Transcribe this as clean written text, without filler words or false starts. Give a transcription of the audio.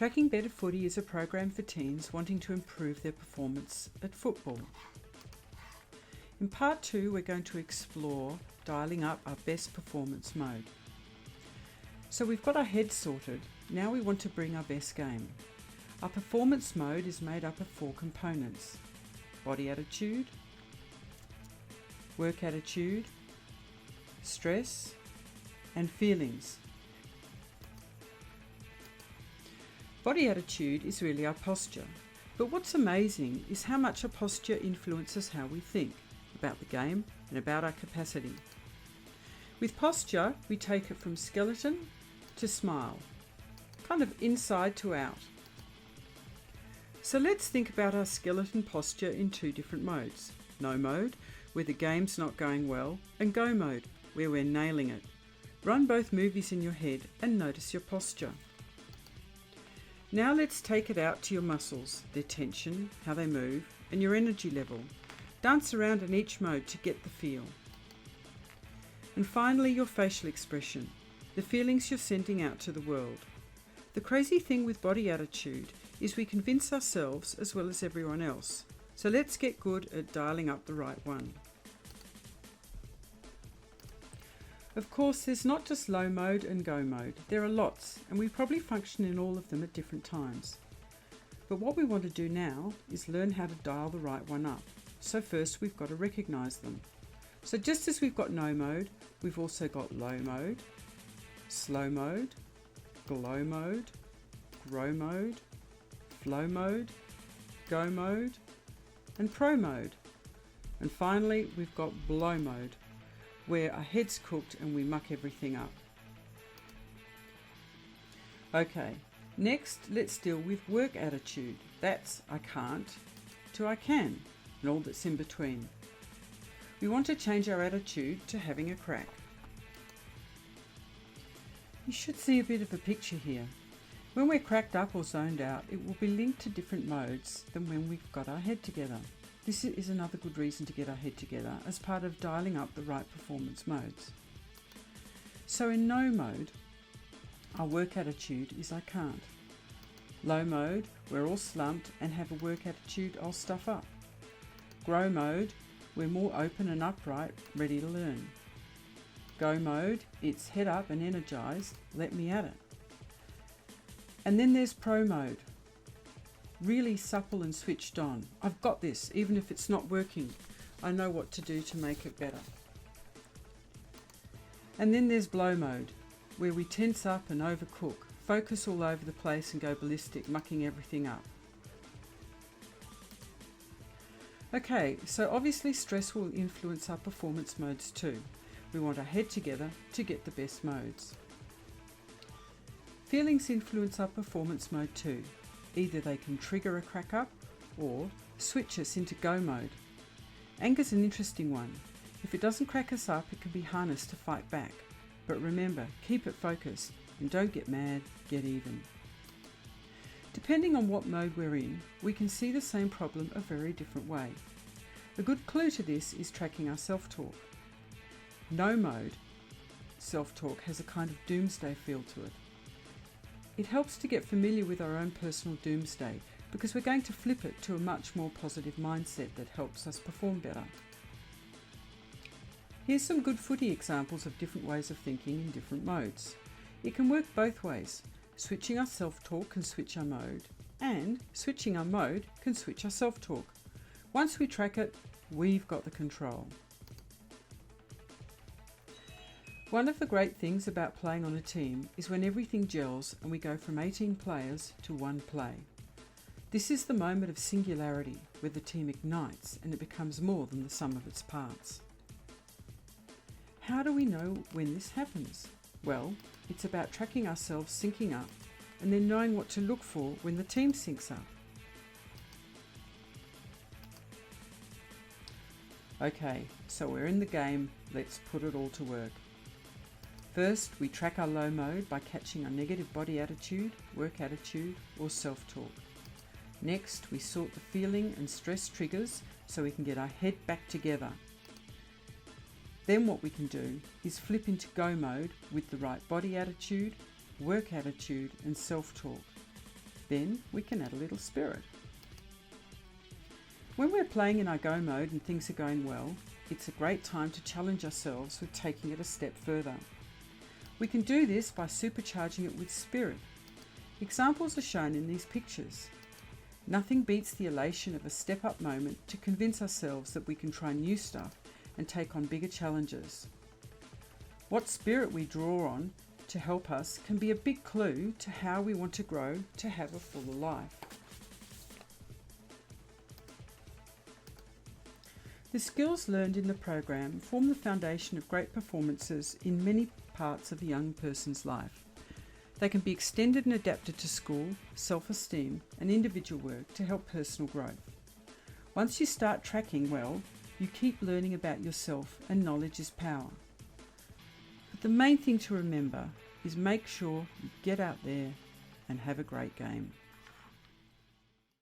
Tracking Better Footy is a program for teens wanting to improve their performance at football. In part 2, we're going to explore dialing up our best performance mode. So we've got our head sorted, now we want to bring our best game. Our performance mode is made up of 4 components: body attitude, work attitude, stress, and feelings. Body attitude is really our posture, but what's amazing is how much our posture influences how we think about the game and about our capacity. With posture, we take it from skeleton to smile, kind of inside to out. So let's think about our skeleton posture in 2 different modes: no mode, where the game's not going well, and go mode, where we're nailing it. Run both movies in your head and notice your posture. Now let's take it out to your muscles, their tension, how they move, and your energy level. Dance around in each mode to get the feel. And finally, your facial expression, the feelings you're sending out to the world. The crazy thing with body attitude is we convince ourselves as well as everyone else. So let's get good at dialing up the right one. Of course, there's not just low mode and go mode. There are lots, and we probably function in all of them at different times. But what we want to do now is learn how to dial the right one up. So first we've got to recognise them. So just as we've got no mode, we've also got low mode, slow mode, glow mode, grow mode, flow mode, go mode, and pro mode. And finally, we've got blow mode, where our head's cooked and we muck everything up. Okay, next let's deal with work attitude. That's I can't to I can, and all that's in between. We want to change our attitude to having a crack. You should see a bit of a picture here. When we're cracked up or zoned out, it will be linked to different modes than when we've got our head together. This is another good reason to get our head together as part of dialing up the right performance modes. So in no mode, our work attitude is I can't. Low mode, we're all slumped and have a work attitude, I'll stuff up. Grow mode, we're more open and upright, ready to learn. Go mode, it's head up and energized, let me at it. And then there's pro mode. Really supple and switched on. I've got this, even if it's not working. I know what to do to make it better. And then there's blow mode, where we tense up and overcook, focus all over the place and go ballistic, mucking everything up. Okay, so obviously stress will influence our performance modes too. We want our head together to get the best modes. Feelings influence our performance mode too. Either they can trigger a crack up or switch us into go mode. Anger's an interesting one. If it doesn't crack us up, it can be harnessed to fight back. But remember, keep it focused and don't get mad, get even. Depending on what mode we're in, we can see the same problem a very different way. A good clue to this is tracking our self-talk. No mode self-talk has a kind of doomsday feel to it. It helps to get familiar with our own personal doomsday because we're going to flip it to a much more positive mindset that helps us perform better. Here's some good footy examples of different ways of thinking in different modes. It can work both ways. Switching our self-talk can switch our mode, and switching our mode can switch our self-talk. Once we track it, we've got the control. One of the great things about playing on a team is when everything gels and we go from 18 players to one play. This is the moment of singularity where the team ignites and it becomes more than the sum of its parts. How do we know when this happens? Well, it's about tracking ourselves syncing up and then knowing what to look for when the team syncs up. Okay, so we're in the game, let's put it all to work. First, we track our low mode by catching our negative body attitude, work attitude, or self-talk. Next, we sort the feeling and stress triggers so we can get our head back together. Then what we can do is flip into go mode with the right body attitude, work attitude, and self-talk. Then we can add a little spirit. When we're playing in our go mode and things are going well, it's a great time to challenge ourselves with taking it a step further. We can do this by supercharging it with spirit. Examples are shown in these pictures. Nothing beats the elation of a step-up moment to convince ourselves that we can try new stuff and take on bigger challenges. What spirit we draw on to help us can be a big clue to how we want to grow to have a fuller life. The skills learned in the program form the foundation of great performances in many parts of a young person's life. They can be extended and adapted to school, self-esteem and individual work to help personal growth. Once you start tracking well, you keep learning about yourself, and knowledge is power. But the main thing to remember is make sure you get out there and have a great game.